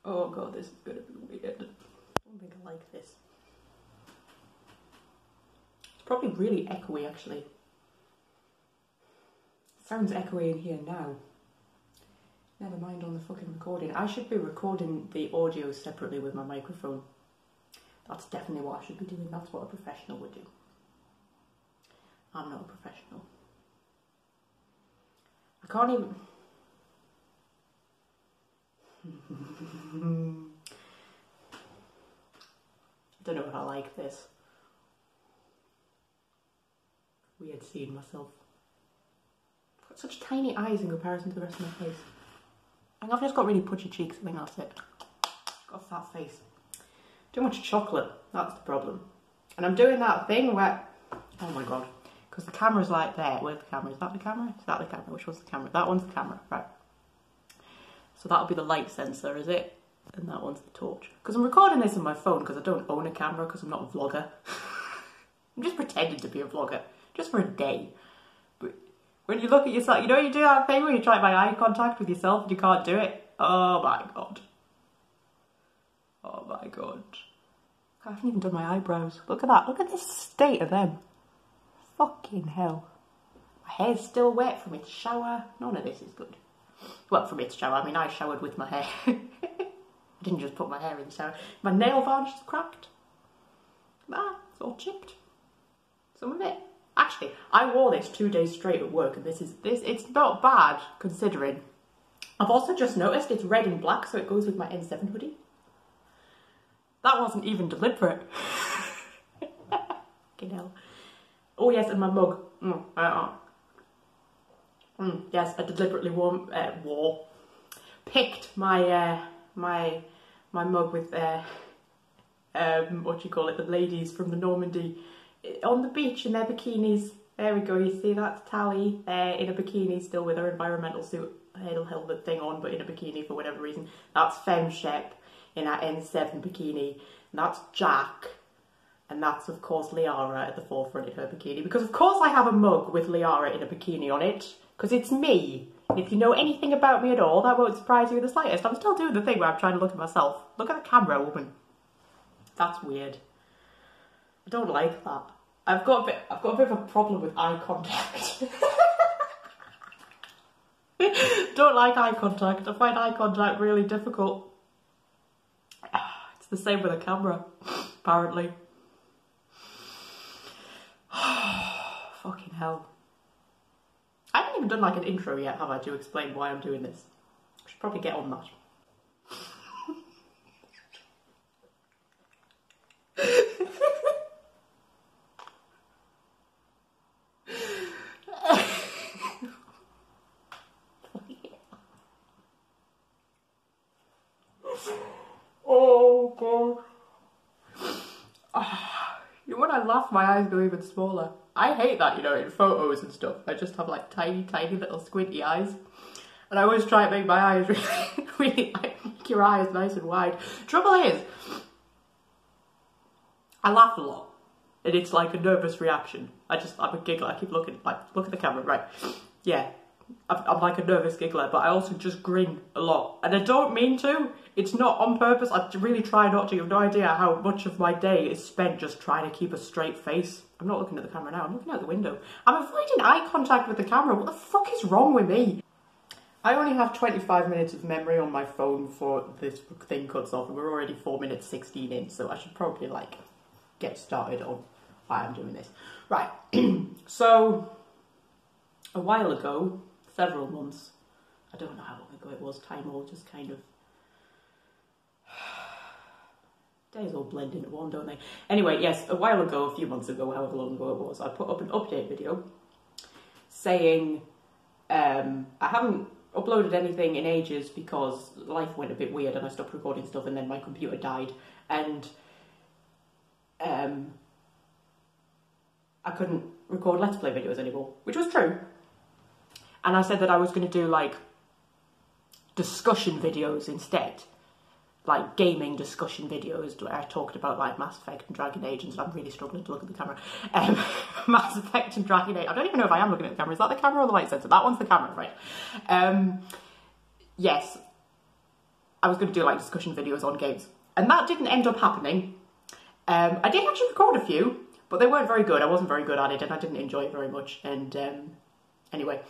Oh god, this is gonna be weird. I don't think I like this. It's probably really echoey actually. It sounds echoey in here now. Never mind on the fucking recording. I should be recording the audio separately with my microphone. That's definitely what I should be doing. That's what a professional would do. I'm not a professional. I can't even... I don't know if I like this. Weird seeing myself. I've got such tiny eyes in comparison to the rest of my face. I think I've just got really pudgy cheeks, I think that's it. Got a fat face. Too much chocolate, that's the problem. And I'm doing that thing where, oh my god, because the camera's like there. Where's the camera? Is that the camera? Is that the camera? Which one's the camera? That one's the camera, right. So that'll be the light sensor, is it? And that one's the torch. Because I'm recording this on my phone because I don't own a camera because I'm not a vlogger. I'm just pretending to be a vlogger, just for a day. But when you look at yourself, you know you do that thing where you try to make eye contact with yourself and you can't do it? Oh my god. Oh my god. I haven't even done my eyebrows. Look at that. Look at the state of them. Fucking hell. My hair's still wet from its shower. None of this is good. Well, from its shower. I mean, I showered with my hair. I didn't just put my hair in the shower. My nail varnish is cracked. Ah, it's all chipped. Some of it. Actually, I wore this 2 days straight at work, and it's not bad considering. I've also just noticed it's red and black, so it goes with my N7 hoodie. That wasn't even deliberate. Fucking hell. Oh yes, and my mug. Yes, I deliberately picked my my mug with what do you call it? The ladies from the Normandy on the beach in their bikinis. There we go. You see that's Tally in a bikini, still with her environmental suit helmet thing on, but in a bikini for whatever reason. That's Femme Shep in that N7 bikini, and that's Jack, and that's of course Liara at the forefront in her bikini, because of course I have a mug with Liara in a bikini on it, because it's me. And if you know anything about me at all, that won't surprise you in the slightest. I'm still doing the thing where I'm trying to look at myself. Look at the camera, woman. That's weird. I don't like that. I've got a bit of a problem with eye contact. Don't like eye contact. I find eye contact really difficult. It's the same with a camera, apparently. Fucking hell. I haven't even done like an intro yet, have I, to explain why I'm doing this? I should probably get on that. Oh god. You know, when I laugh, my eyes go even smaller. I hate that, you know, in photos and stuff. I just have like tiny, tiny little squinty eyes. And I always try to make my eyes really like, make your eyes nice and wide. Trouble is, I laugh a lot. And it's like a nervous reaction. I'm a giggler. I keep looking, like, look at the camera, right? Yeah. I'm like a nervous giggler, but I also just grin a lot. And I don't mean to. It's not on purpose. I really try not to. You have no idea how much of my day is spent just trying to keep a straight face. I'm not looking at the camera now. I'm looking out the window. I'm avoiding eye contact with the camera. What the fuck is wrong with me? I only have 25 minutes of memory on my phone before this thing cuts off. And we're already 4 minutes 16 in. So I should probably, like, get started on why I'm doing this. Right. So, a while ago, several months, I don't know how long ago it was, time all just kind of, days all blend into one, don't they? Anyway, yes, a while ago, a few months ago, however long ago it was, I put up an update video saying I haven't uploaded anything in ages because life went a bit weird and I stopped recording stuff and then my computer died and I couldn't record Let's Play videos anymore, which was true. And I said that I was going to do, like, discussion videos instead. like gaming discussion videos where I talked about like Mass Effect and Dragon Age, and I'm really struggling to look at the camera. Mass Effect and Dragon Age. I don't even know if I am looking at the camera. Is that the camera or the light sensor? That one's the camera, right? Yes, I was going to do like discussion videos on games, and that didn't end up happening. I did actually record a few, but they weren't very good. I wasn't very good at it, and I didn't enjoy it very much. And anyway,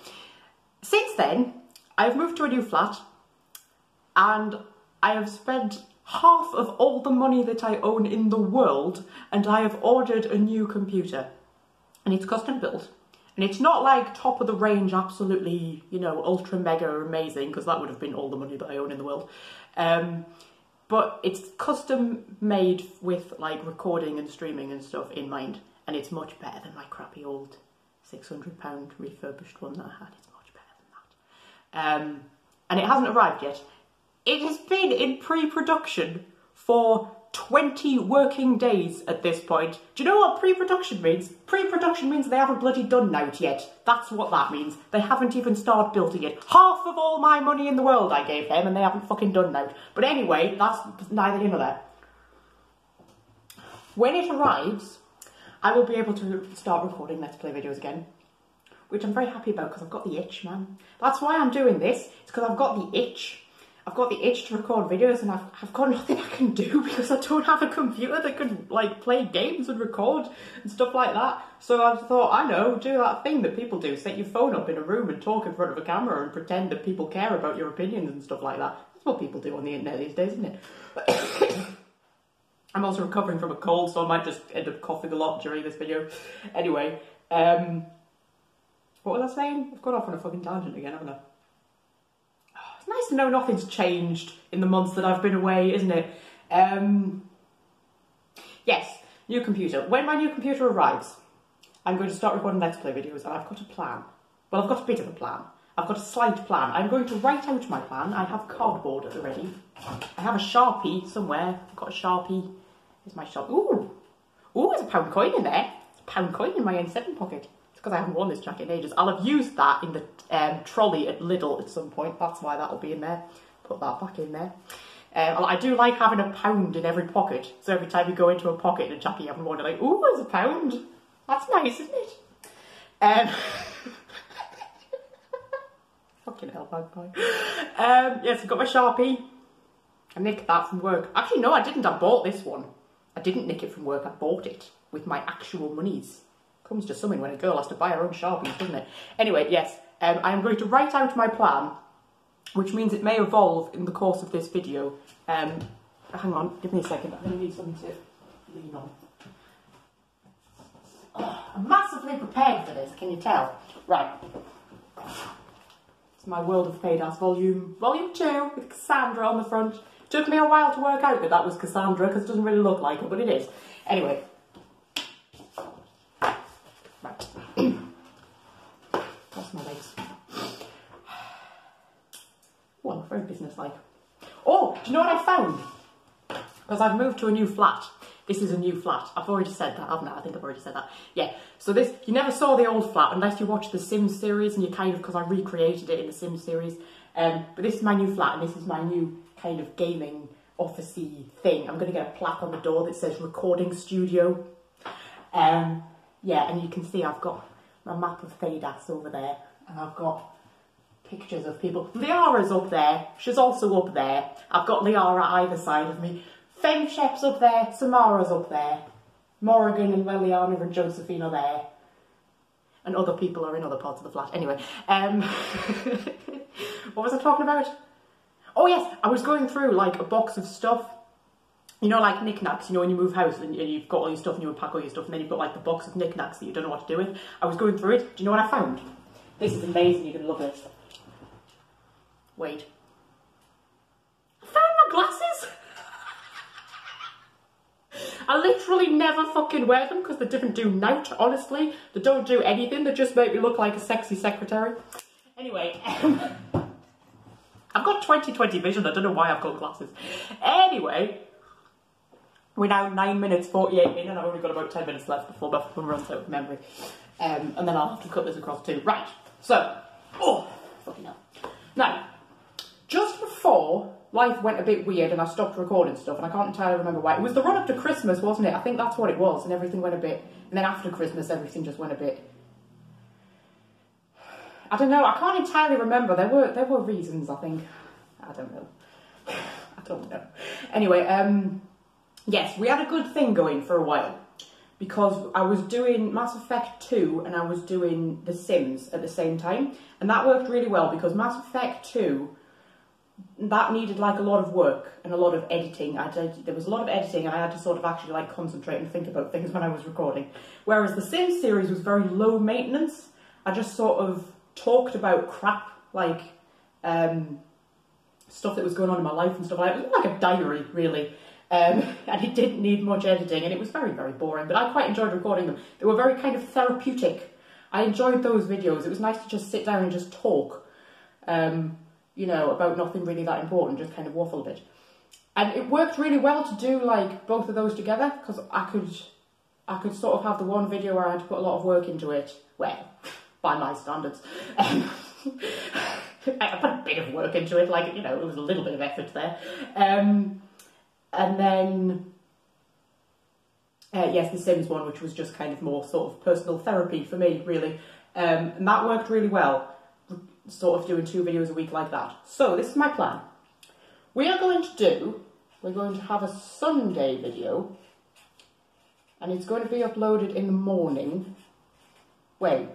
since then, I've moved to a new flat, and I have spent half of all the money that I own in the world, and I have ordered a new computer. And it's custom built. And it's not like top of the range, absolutely, you know, ultra mega amazing, because that would have been all the money that I own in the world. But it's custom made with like recording and streaming and stuff in mind. And it's much better than my crappy old £600 refurbished one that I had. It's much better than that. And it hasn't arrived yet. It has been in pre-production for 20 working days at this point. Do you know what pre-production means? Pre-production means they haven't bloody done out yet. That's what that means. They haven't even started building it. Half of all my money in the world I gave them, and they haven't fucking done out. But anyway, that's neither here nor there. When it arrives, I will be able to start recording Let's Play videos again, which I'm very happy about because I've got the itch, man. That's why I'm doing this. It's because I've got the itch. I've got the itch to record videos, and I've got nothing I can do because I don't have a computer that can like play games and record and stuff like that. So I thought, I know, do that thing that people do, set your phone up in a room and talk in front of a camera and pretend that people care about your opinions and stuff like that. That's what people do on the internet these days, isn't it? I'm also recovering from a cold, so I might just end up coughing a lot during this video. Anyway, what was I saying? I've gone off on a fucking tangent again, haven't I? It's nice to know nothing's changed in the months that I've been away, isn't it? Yes, new computer. When my new computer arrives, I'm going to start recording Let's Play videos, and I've got a plan. Well, I've got a bit of a plan. I've got a slight plan. I'm going to write out my plan. I have cardboard at the ready. I have a Sharpie somewhere. I've got a Sharpie. Here's my Sharpie. Ooh! Ooh, there's a pound coin in there. There's a pound coin in my N7 pocket. Because I haven't worn this jacket in ages. I'll have used that in the trolley at Lidl at some point. That's why that'll be in there. Put that back in there. I do like having a pound in every pocket. So every time you go into a pocket in a jacket you haven't worn, you're like, ooh, there's a pound. That's nice, isn't it? Fucking hell, bad boy. Yes, I've got my Sharpie. I nicked that from work. Actually, no, I didn't. I bought this one. I didn't nick it from work. I bought it with my actual monies. Comes to something when a girl has to buy her own Sharpies, doesn't it? Anyway, yes, I am going to write out my plan, which means it may evolve in the course of this video. Hang on, give me a second. I'm going to need something to lean on. Oh, I'm massively prepared for this, can you tell? Right. It's my World of Paydas Volume 2 with Cassandra on the front. Took me a while to work out that that was Cassandra because it doesn't really look like her, but it is. Anyway. That's my legs. Oh, I'm very businesslike. Oh, do you know what I found? Because I've moved to a new flat. This is a new flat. I've already said that, haven't I? I think I've already said that. Yeah. So this, you never saw the old flat unless you watched the Sims series, and you kind of, because I recreated it in the Sims series. But this is my new flat, and this is my new kind of gaming officey thing. I'm going to get a plaque on the door that says recording studio. Yeah, and you can see I've got my map of Paydas over there, and I've got pictures of people. Liara's up there, she's also up there. I've got Liara either side of me. Femshep's up there, Samara's up there. Morrigan and Liliana and Josephine are there. And other people are in other parts of the flat. Anyway, what was I talking about? Oh yes, I was going through like a box of stuff. You know, like knickknacks, you know, when you move house and you've got all your stuff and you unpack all your stuff, and then you've got like the box of knickknacks that you don't know what to do with. I was going through it. Do you know what I found? This is amazing, you're going to love this. Wait. I found my glasses! I literally never fucking wear them because they didn't do nout, honestly. They don't do anything, they just make me look like a sexy secretary. Anyway, I've got 20/20 vision, I don't know why I've got glasses. Anyway. We're now 9 minutes 48 in, and I've only got about 10 minutes left before my phone runs out of memory. And then I'll have to cut this across too. Right, so, oh, fucking hell. Now, just before life went a bit weird and I stopped recording stuff, and I can't entirely remember why. It was the run up to Christmas, wasn't it? I think that's what it was, and everything went a bit, and then after Christmas everything just went a bit, I don't know, I can't entirely remember. There were reasons, I think. I don't know. I don't know. Anyway, yes, we had a good thing going for a while, because I was doing Mass Effect 2 and I was doing The Sims at the same time, and that worked really well because Mass Effect 2, that needed like a lot of work and a lot of editing. There was a lot of editing, and I had to sort of actually like concentrate and think about things when I was recording. Whereas the Sims series was very low maintenance. I just sort of talked about crap, like stuff that was going on in my life and stuff like that. It was like a diary, really. And it didn't need much editing, and it was very, very boring, but I quite enjoyed recording them. They were very kind of therapeutic. I enjoyed those videos. It was nice to just sit down and just talk, you know, about nothing really that important, just kind of waffle a bit. And it worked really well to do like both of those together, because I could sort of have the one video where I had to put a lot of work into it, well, by my standards. I put a bit of work into it, like, you know, it was a little bit of effort there. And then, yes, the Sims one, which was just kind of more sort of personal therapy for me, really. And that worked really well, sort of doing 2 videos a week like that. So, this is my plan. We're going to have a Sunday video, and it's going to be uploaded in the morning. Wait,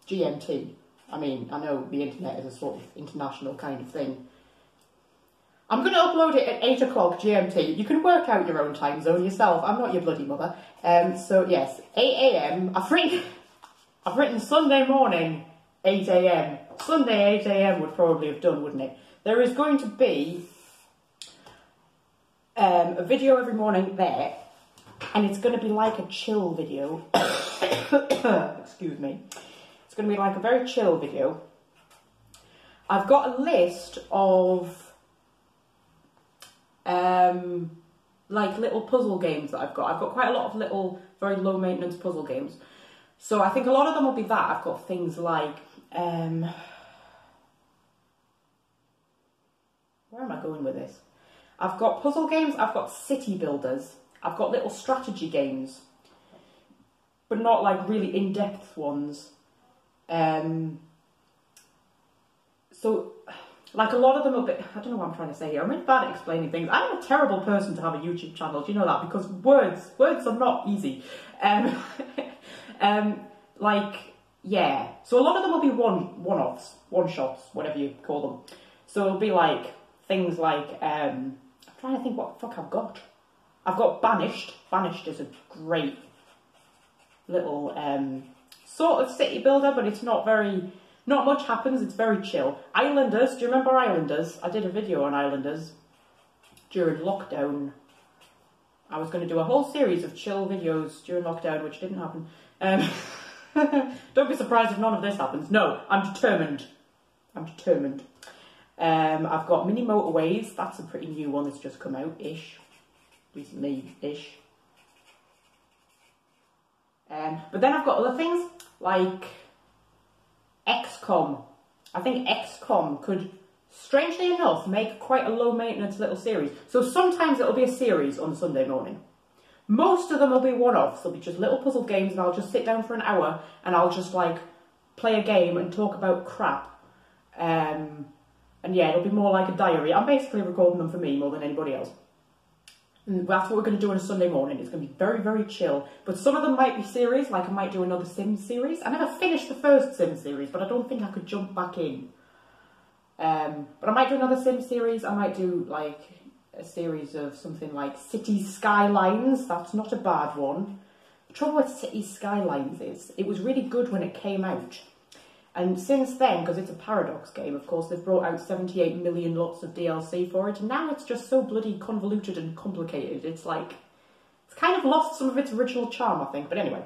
GMT. I mean, I know the internet is a sort of international kind of thing. I'm going to upload it at 8 o'clock GMT. You can work out your own time zone yourself. I'm not your bloody mother. So yes, 8 AM. I've written Sunday morning, 8 AM. Sunday 8 AM would probably have done, wouldn't it? There is going to be a video every morning there, and it's going to be like a chill video. Excuse me. It's going to be like a very chill video. I've got a list of like little puzzle games that I've got. I've got quite a lot of little, very low maintenance puzzle games. So I think a lot of them will be that. I've got things like, where am I going with this? I've got puzzle games, I've got city builders, I've got little strategy games, but not like really in-depth ones. So, like a lot of them are a bit, I don't know what I'm trying to say here. I'm really bad at explaining things. I'm a terrible person to have a YouTube channel, do you know that? Because words are not easy. Like, yeah. So a lot of them will be one-offs, one-shots, whatever you call them. So it'll be like, things like, I'm trying to think what the fuck I've got. I've got Banished. Banished is a great little, sort of city builder, but it's not much happens, it's very chill. Islanders, do you remember Islanders? I did a video on Islanders during lockdown. I was going to do a whole series of chill videos during lockdown, which didn't happen. Don't be surprised if none of this happens. No, I'm determined. I'm determined. I've got Mini Motorways. That's a pretty new one that's just come out-ish. Recently-ish. But then I've got other things like XCOM. I think XCOM could, strangely enough, make quite a low-maintenance little series. So sometimes it'll be a series on Sunday morning. Most of them will be one-offs. They'll be just little puzzle games, and I'll just sit down for an hour and I'll just like play a game and talk about crap. And yeah, it'll be more like a diary. I'm basically recording them for me more than anybody else. And that's what we're going to do on a Sunday morning. It's going to be very, very chill. But some of them might be series, like I might do another Sims series. I never finished the first Sims series, but I don't think I could jump back in. But I might do another Sims series. I might do like a series of something like City Skylines. That's not a bad one. The trouble with City Skylines is it was really good when it came out. And since then, because it's a Paradox game, of course, they've brought out 78 million lots of DLC for it, and now it's just so bloody convoluted and complicated. It's like, it's kind of lost some of its original charm, I think. But anyway,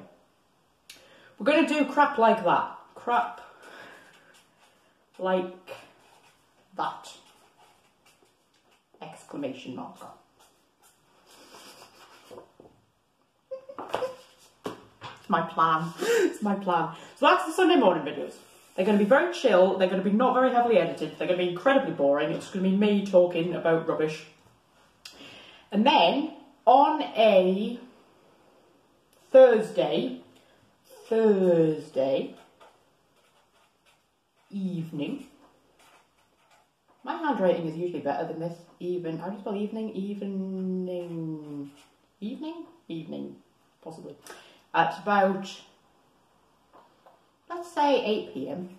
we're going to do crap like that. Crap like that. Exclamation mark. It's my plan. It's my plan. So that's the Sunday morning videos. They're going to be very chill. They're going to be not very heavily edited. They're going to be incredibly boring. It's going to be me talking about rubbish. And then on a Thursday evening. My handwriting is usually better than this. How do you spell evening? Evening, possibly. At about, let's say 8 p.m.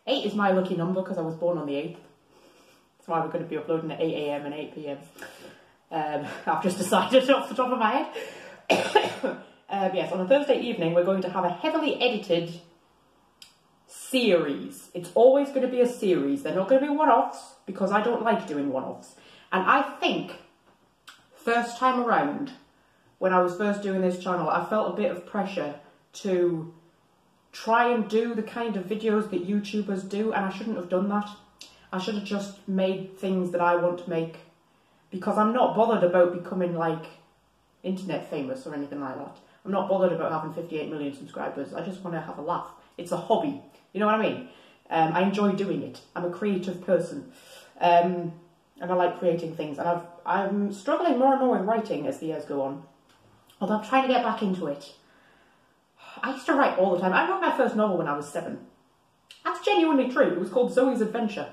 8 is my lucky number because I was born on the 8th. That's why we're going to be uploading at 8 a.m. and 8 p.m. I've just decided off the top of my head. Yes, on a Thursday evening, we're going to have a heavily edited series. It's always going to be a series. They're not going to be one-offs because I don't like doing one-offs. And I think, first time around, when I was first doing this channel, I felt a bit of pressure to try and do the kind of videos that YouTubers do, and I shouldn't have done that. I should have just made things that I want to make, because I'm not bothered about becoming, like, internet famous or anything like that. I'm not bothered about having 58 million subscribers. I just want to have a laugh. It's a hobby. You know what I mean? I enjoy doing it. I'm a creative person. And I like creating things. And I'm struggling more and more with writing as the years go on. Although I'm trying to get back into it. I used to write all the time. I wrote my first novel when I was 7. That's genuinely true. It was called Zoe's Adventure.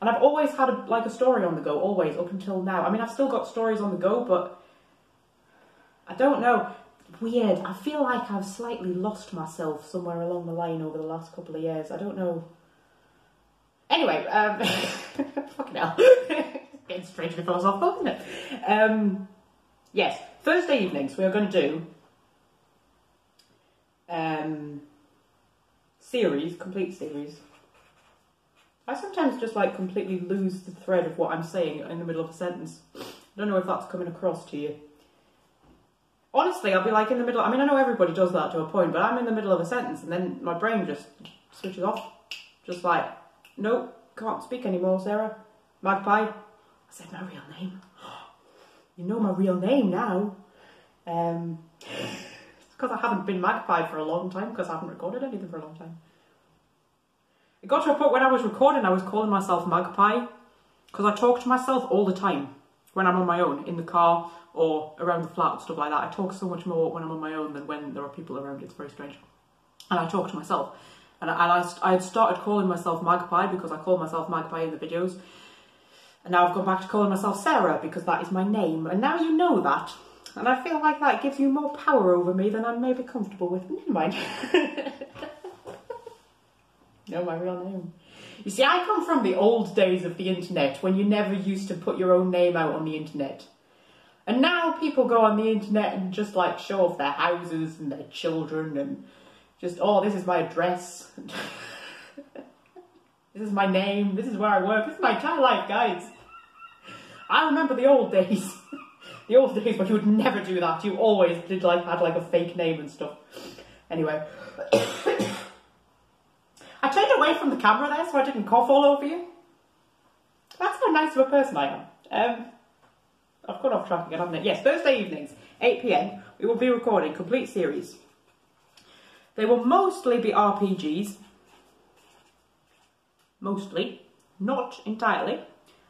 And I've always had a story on the go, always, up until now. I mean, I've still got stories on the go, but I don't know. Weird. I feel like I've slightly lost myself somewhere along the line over the last couple of years. I don't know. Anyway, fucking hell. Getting strangely philosophical, isn't it? Yes, Thursday evenings we are going to do complete series. I sometimes just like completely lose the thread of what I'm saying in the middle of a sentence. I don't know if that's coming across to you. Honestly, I'll be like in the middle, I mean, I know everybody does that to a point, but I'm in the middle of a sentence and then my brain just switches off. Just like, nope, can't speak anymore, Sarah. Magpie. I said my real name. You know my real name now. It's because I haven't been Magpie for a long time, because I haven't recorded anything for a long time. It got to a point when I was recording, I was calling myself Magpie, because I talk to myself all the time when I'm on my own, in the car, or around the flat and stuff like that. I talk so much more when I'm on my own than when there are people around. It's very strange. And I talk to myself. And I had started calling myself Magpie because I call myself Magpie in the videos. And now I've gone back to calling myself Sarah because that is my name. And now you know that. And I feel like that gives you more power over me than I'm maybe comfortable with. Never mind. No, my real name. You see, I come from the old days of the internet when you never used to put your own name out on the internet. And now people go on the internet and just like show off their houses and their children and just, oh, this is my address. This is my name. This is where I work. This is my entire life, guys. I remember the old days. The old days when you would never do that. You always had like a fake name and stuff. Anyway. I turned away from the camera there so I didn't cough all over you. That's how nice of a person I am. I've gone off track again, haven't I? Yes, Thursday evenings, 8 p.m, we will be recording complete series. They will mostly be RPGs. Mostly. Not entirely.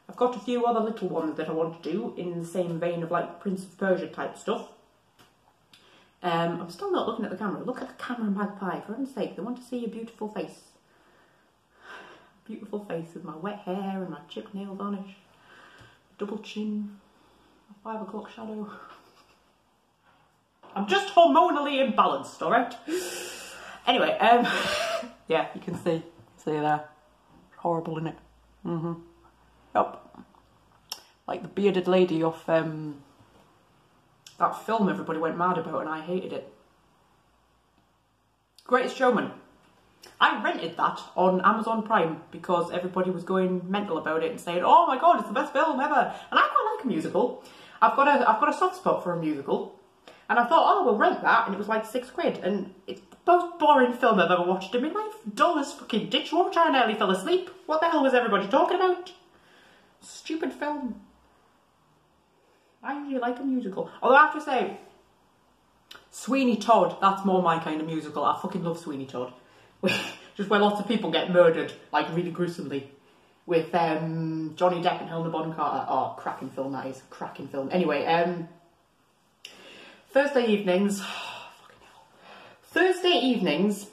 I've got a few other little ones that I want to do in the same vein of like Prince of Persia type stuff. I'm still not looking at the camera. Look at the camera, Magpie, for heaven's sake. They want to see your beautiful face. Beautiful face with my wet hair and my chipped nail varnish. Double chin. 5 o'clock shadow. I'm just hormonally imbalanced, alright? Anyway, yeah, you can see there. Horrible, innit? Yep. Like the bearded lady off that film everybody went mad about and I hated it. Greatest Showman. I rented that on Amazon Prime because everybody was going mental about it and saying, oh my god, it's the best film ever. And I quite like a musical. I've got a soft spot for a musical. And I thought, oh, we'll rent that. And it was like £6. And it's the most boring film I've ever watched in my life. Dull as fucking ditch water. I nearly fell asleep. What the hell was everybody talking about? Stupid film. I usually like a musical. Although I have to say, Sweeney Todd, that's more my kind of musical. I fucking love Sweeney Todd. just where lots of people get murdered, like really gruesomely, with Johnny Depp and Helena Bonham Carter. Oh, cracking film that is, cracking film. Anyway, Thursday evenings, Thursday evenings,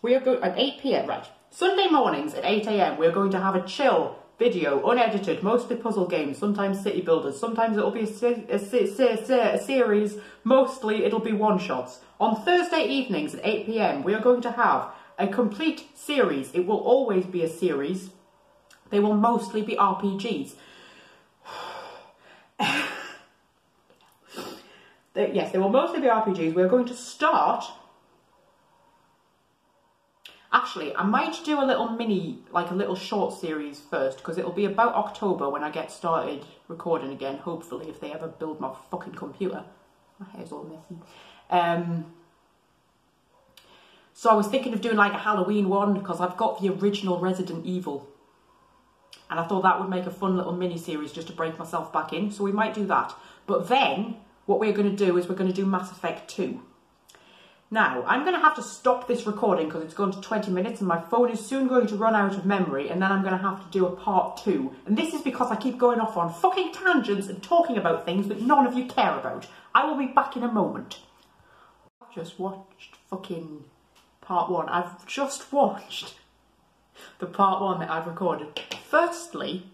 we are going at 8 p.m. right. Sunday mornings at 8 a.m. we're going to have a chill video, unedited, mostly puzzle games, sometimes city builders, sometimes it'll be a series, mostly it'll be one-shots. On Thursday evenings at 8 p.m. we are going to have a complete series. It will always be a series. They will mostly be RPGs. Yes, they will mostly be RPGs. We're going to start... Actually, I might do a little mini, like a little short series first, because it'll be about October when I get started recording again, hopefully, if they ever build my fucking computer. My hair's all messy. So I was thinking of doing like a Halloween one, because I've got the original Resident Evil. And I thought that would make a fun little mini series just to break myself back in, so we might do that. But then, what we're going to do is we're going to do Mass Effect 2. Now, I'm going to have to stop this recording because it's gone to 20 minutes and my phone is soon going to run out of memory, and then I'm going to have to do a part 2. And this is because I keep going off on fucking tangents and talking about things that none of you care about. I will be back in a moment. I've just watched fucking part 1. I've just watched the part 1 that I've recorded. Firstly,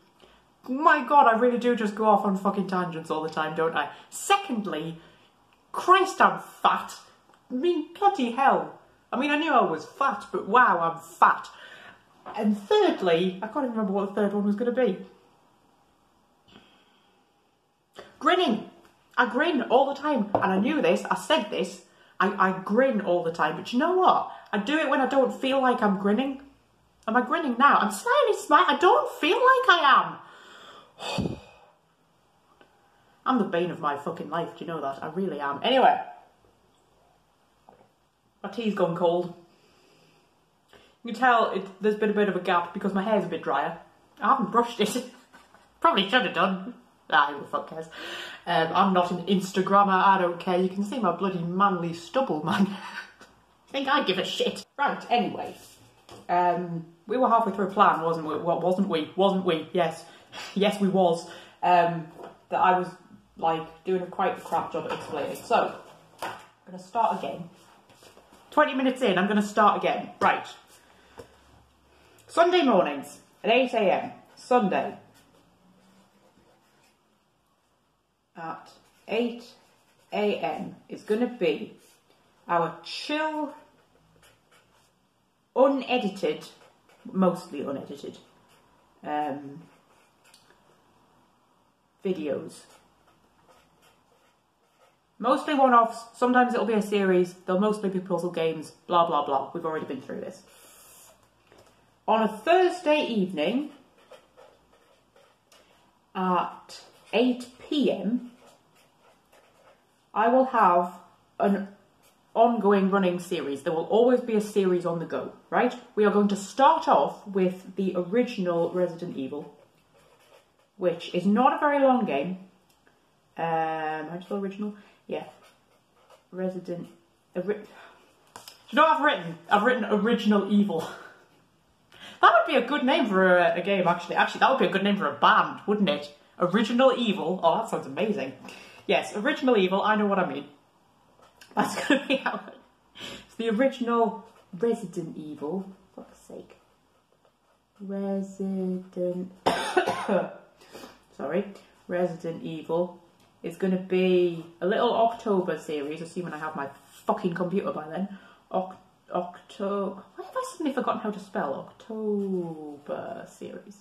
my god, I really do just go off on fucking tangents all the time, don't I? Secondly, Christ, I'm fat. I mean, bloody hell. I mean, I knew I was fat, but wow, I'm fat. And thirdly, I can't even remember what the third one was going to be. Grinning. I grin all the time. And I knew this, I said this. I grin all the time. But you know what? I do it when I don't feel like I'm grinning. Am I grinning now? I'm slightly smiling. I don't feel like I am. I'm the bane of my fucking life, do you know that? I really am. Anyway. My tea's gone cold. You can tell there's been a bit of a gap because my hair's a bit drier. I haven't brushed it. Probably should have done. Ah, who the fuck cares? I'm not an Instagrammer, I don't care. You can see my bloody manly stubble, man. I think I give a shit. Right, anyway. We were halfway through a plan, wasn't we? What, wasn't we? Wasn't we? Yes. Yes, we was. That I was, like, doing quite a crap job at explaining. So, I'm going to start again. 20 minutes in, I'm going to start again. Right. Sunday mornings at 8 a.m. Sunday. At 8 a.m. is going to be our chill, unedited, mostly unedited, videos. Mostly one-offs, sometimes it'll be a series, they'll mostly be puzzle games, blah blah blah. We've already been through this. On a Thursday evening at 8 p.m, I will have an ongoing running series. There will always be a series on the go, right? We are going to start off with the original Resident Evil, which is not a very long game. I'm still original. Yeah, you know what I've written? I've written Original Evil. That would be a good name for a game, actually. Actually, that would be a good name for a band, wouldn't it? Original Evil. Oh, that sounds amazing. Yes, Original Evil, I know what I mean. That's going to be how it's the original Resident Evil. For fuck's sake. Resident Evil. It's going to be a little October series, assuming I have my fucking computer by then. October... Why have I suddenly forgotten how to spell October series?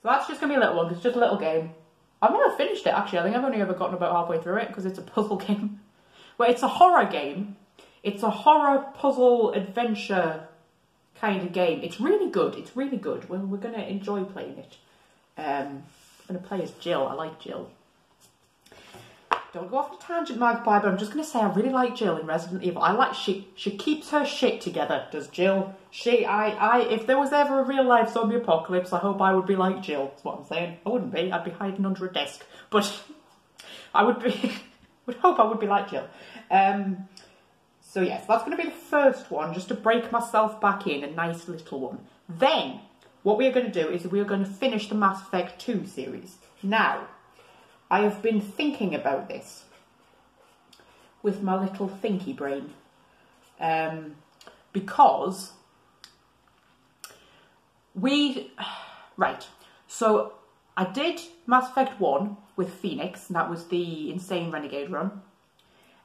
So that's just going to be a little one, because it's just a little game. I've never finished it, actually. I think I've only ever gotten about halfway through it, because it's a puzzle game. Well, it's a horror game. It's a horror, puzzle, adventure kind of game. It's really good. It's really good. We're going to enjoy playing it. I'm going to play as Jill. I like Jill. Don't go off on a tangent, Magpie, but I'm just going to say I really like Jill in Resident Evil. I like she keeps her shit together, does Jill. If there was ever a real life zombie apocalypse, I hope I would be like Jill. That's what I'm saying. I wouldn't be. I'd be hiding under a desk. But I would hope I would be like Jill. So yes, that's going to be the first one, just to break myself back in, a nice little one. Then, what we are going to do is we are going to finish the Mass Effect 2 series. Now, I have been thinking about this with my little thinky brain. Because right, so I did Mass Effect 1 with Phoenix, and that was the Insane Renegade run.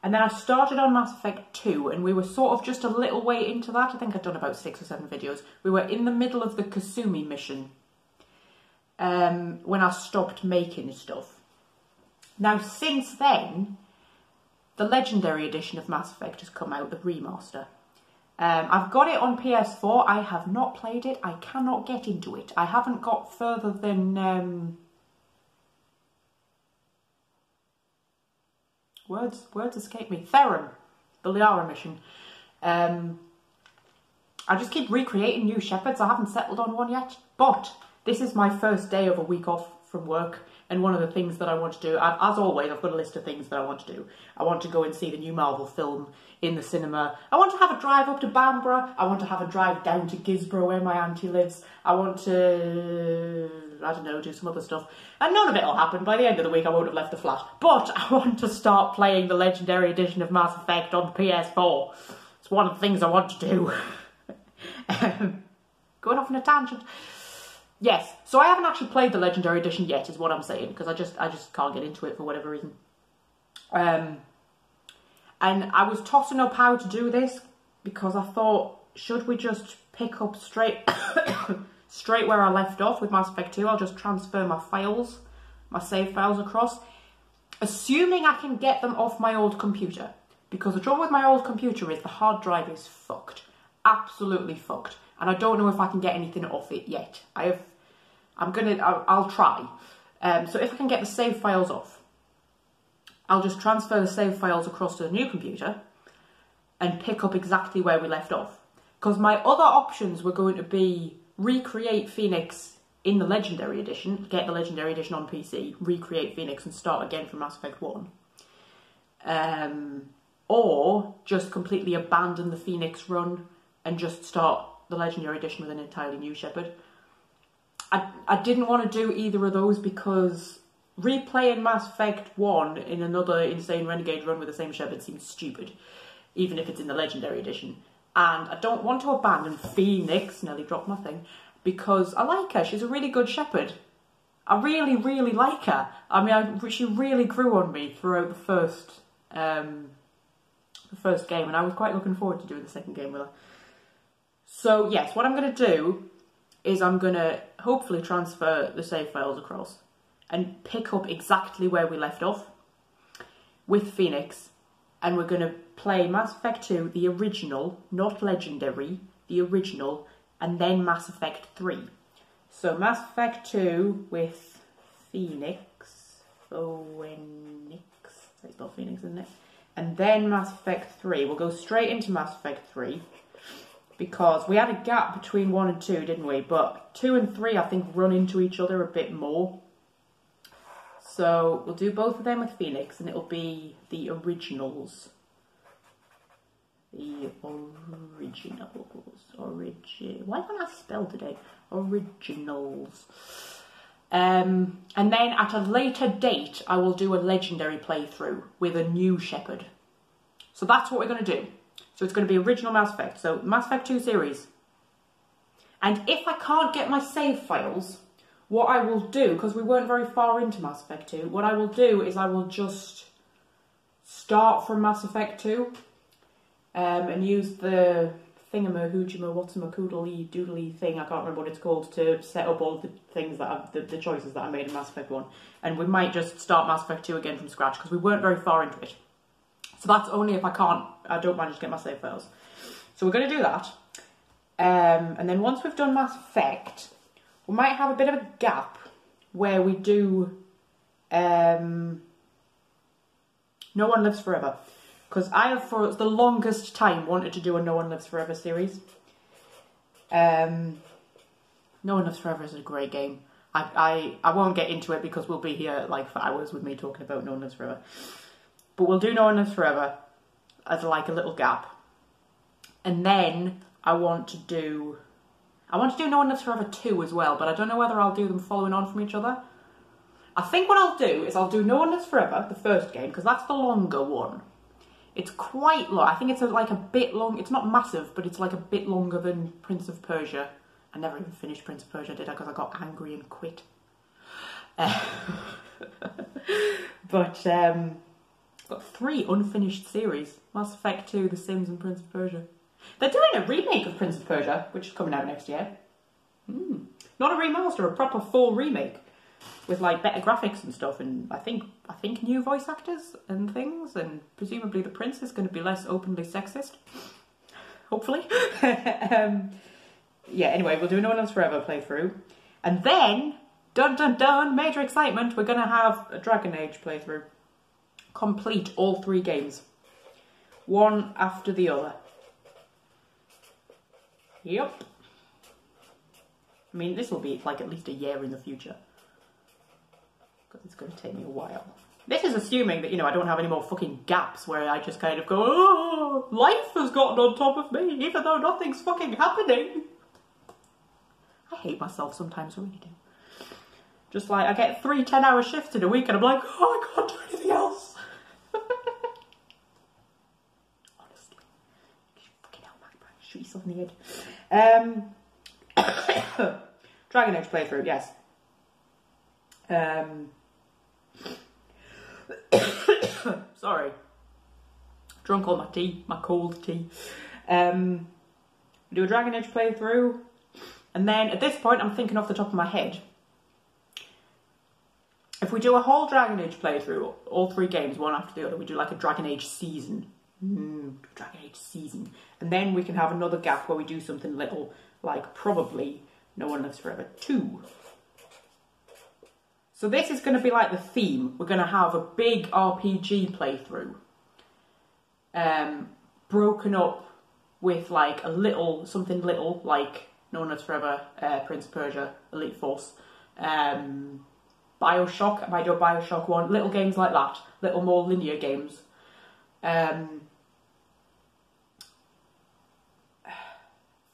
And then I started on Mass Effect 2, and we were sort of just a little way into that. I think I'd done about 6 or 7 videos. We were in the middle of the Kasumi mission when I stopped making stuff. Now, since then, the Legendary Edition of Mass Effect has come out, the remaster. I've got it on PS4. I have not played it. I cannot get into it. I haven't got further than... Words escape me. Theron, the Liara mission. I just keep recreating new Shepherds. I haven't settled on one yet. But this is my first day of a week off from work. And one of the things that I want to do, as always, I've got a list of things that I want to do. I want to go and see the new Marvel film in the cinema. I want to have a drive up to Bamborough. I want to have a drive down to Gisborough where my auntie lives. I want to, I don't know, do some other stuff. And none of it will happen. By the end of the week, I won't have left the flat. But I want to start playing the Legendary Edition of Mass Effect on PS4. It's one of the things I want to do. Going off on a tangent. Yes, so I haven't actually played the Legendary Edition yet, is what I'm saying, because I just can't get into it for whatever reason. And I was tossing up how to do this, because I thought, should we just pick up straight where I left off with Mass Effect 2? I'll just transfer my files, my save files across, assuming I can get them off my old computer. Because the trouble with my old computer is the hard drive is fucked. Absolutely fucked. And I don't know if I can get anything off it yet. I'll try. So if I can get the save files off, I'll just transfer the save files across to the new computer and pick up exactly where we left off. Because my other options were going to be recreate Phoenix in the Legendary Edition, get the Legendary Edition on PC, recreate Phoenix and start again from Mass Effect 1. Or just completely abandon the Phoenix run and just start the Legendary Edition with an entirely new Shepard. I didn't want to do either of those because replaying Mass Effect 1 in another Insane Renegade run with the same Shepard seems stupid, even if it's in the Legendary Edition. And I don't want to abandon Phoenix, nearly dropped my thing, because I like her. She's a really good Shepard. I really, really like her. I mean, she really grew on me throughout the first game, and I was quite looking forward to doing the second game with her. So yes, what I'm going to do is I'm going to hopefully transfer the save files across and pick up exactly where we left off with Phoenix, and we're going to play Mass Effect 2, the original, not Legendary, the original, and then Mass Effect 3. So Mass Effect 2 with Phoenix, that's spelled Phoenix, isn't it? And then Mass Effect 3. We'll go straight into Mass Effect 3. Because we had a gap between 1 and 2, didn't we? But 2 and 3, I think, run into each other a bit more. So we'll do both of them with Phoenix, and it'll be the originals. The originals. Why can't I spell today? Originals. And then at a later date, I will do a Legendary playthrough with a new Shepard. So that's what we're going to do. So it's going to be original Mass Effect. So Mass Effect 2 series. And if I can't get my save files, what I will do, because we weren't very far into Mass Effect 2, what I will do is I will just start from Mass Effect 2 and use the thingamahoojima doodly thing, I can't remember what it's called, to set up all the things that the choices that I made in Mass Effect 1. And we might just start Mass Effect 2 again from scratch, because we weren't very far into it. So that's only if I don't manage to get my save files. So we're going to do that. And then once we've done Mass Effect, we might have a bit of a gap where we do No One Lives Forever. Because I have for the longest time wanted to do a No One Lives Forever series. No One Lives Forever is a great game. I won't get into it because we'll be here like for hours with me talking about No One Lives Forever. But we'll do No One Lives Forever as like a little gap. And then I want to do No One Lives Forever 2 as well, but I don't know whether I'll do them following on from each other. I think what I'll do is I'll do No One Lives Forever, the first game, because that's the longer one. It's quite long. I think it's like a bit long. It's not massive, but it's like a bit longer than Prince of Persia. I never even finished Prince of Persia, did I? Because I got angry and quit. But got 3 unfinished series. Mass Effect 2, The Sims and Prince of Persia. They're doing a remake of Prince of Persia, which is coming out next year. Not a remaster, a proper full remake. With like better graphics and stuff, and I think new voice actors and things, and presumably the prince is going to be less openly sexist. Hopefully. Yeah, anyway, we'll do No One Lives Forever playthrough. And then, dun dun dun, major excitement, we're going to have a Dragon Age playthrough. Complete all 3 games. One after the other. Yep. I mean, this will be like at least a year in the future. Because it's going to take me a while. This is assuming that, you know, I don't have any more fucking gaps where I just kind of go, oh, life has gotten on top of me, even though nothing's fucking happening. I hate myself sometimes, I really do. Just like, I get 3 10-hour shifts in a week and I'm like, oh, I can't do anything else. Honestly. Fucking hell, man, shoot yourself in the head. Dragon Age playthrough, yes. Sorry. Drunk all my tea, my cold tea. Do a Dragon Age playthrough. And then at this point, I'm thinking off the top of my head. If we do a whole Dragon Age playthrough, all 3 games, one after the other, we do like a Dragon Age season. Dragon Age season. And then we can have another gap where we do something little, like probably No One Lives Forever 2. So this is going to be like the theme. We're going to have a big RPG playthrough. Broken up with like a little, something little, like No One Lives Forever, Prince of Persia, Elite Force, Bioshock, I might do a Bioshock one, little games like that, little more linear games.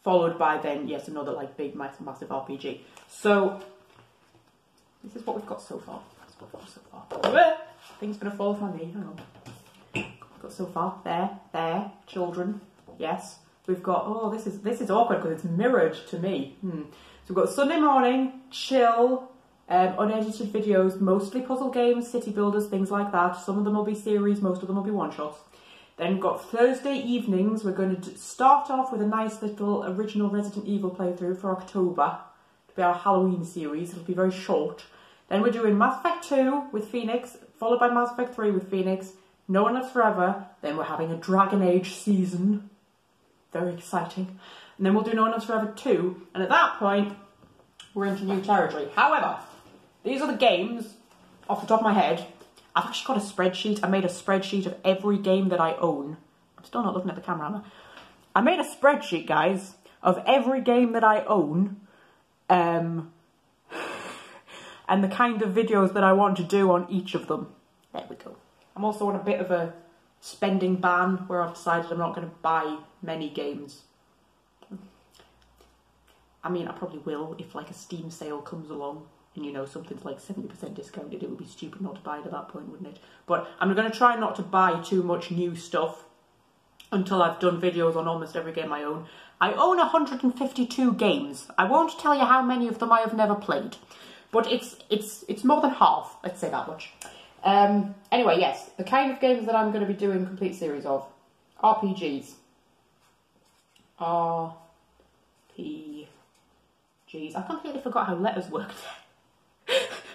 Followed by then, yes, another like big, massive RPG. So this is what we've got so far. That's what we've got so far. Thing's gonna fall off my knee. Hang on. We've got so far. There. Children. Yes. We've got. Oh, this is awkward because it's mirrored to me. So we've got Sunday morning, chill, unedited videos, mostly puzzle games, city builders, things like that. Some of them will be series. Most of them will be one shots. Then we've got Thursday evenings. We're going to start off with a nice little original Resident Evil playthrough for October to be our Halloween series. It'll be very short. Then we're doing Mass Effect 2 with Phoenix, followed by Mass Effect 3 with Phoenix, No One Lives Forever, then we're having a Dragon Age season. Very exciting. And then we'll do No One Lives Forever 2, and at that point, we're into new territory. However, these are the games, off the top of my head. I've actually got a spreadsheet. I made a spreadsheet of every game that I own. I'm still not looking at the camera, am I? I made a spreadsheet, guys, of every game that I own, and the kind of videos that I want to do on each of them. There we go. I'm also on a bit of a spending ban where I've decided I'm not going to buy many games. I mean, I probably will if like a Steam sale comes along and, you know, something's like 70% discounted. It would be stupid not to buy it at that point, wouldn't it? But I'm going to try not to buy too much new stuff until I've done videos on almost every game I own. I own 152 games. I won't tell you how many of them I have never played. But it's more than half, let's say that much. Anyway, yes, the kind of games that I'm going to be doing a complete series of. RPGs. RPGs. I completely forgot how letters worked.